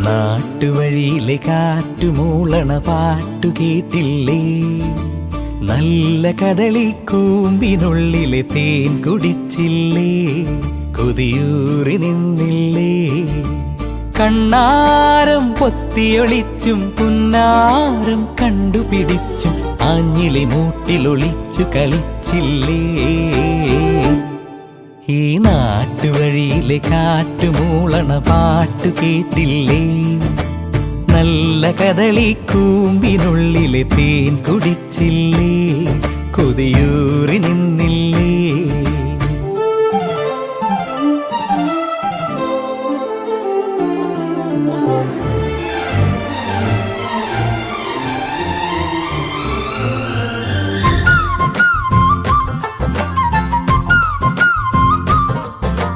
നാട്ടുവഴിയിലെ കാറ്റുമൂളണ പാട്ടു കേട്ടില്ലേ? നല്ല കദളിക്കൂമ്പിനുള്ളിലെ തേൻ കുടിച്ചില്ലേ? കൊതിയൂറി നിന്നില്ലേ? കണ്ണാരം പൊത്തിയൊളിച്ചും പുന്നാരം കണ്ടുപിടിച്ചും ആഞ്ഞിലി മൂട്ടിലൊളിച്ചു കളിച്ചില്ലേ? ഈ നാട്ടുവഴിയിലെ കാറ്റുമൂളണ പാട്ടു കേട്ടില്ലേ? നല്ല കദളിക്കൂമ്പിനുള്ളിലെ തേൻ കുടിച്ചില്ലേ? കൊതിയൂറി നിന്നില്ലേ?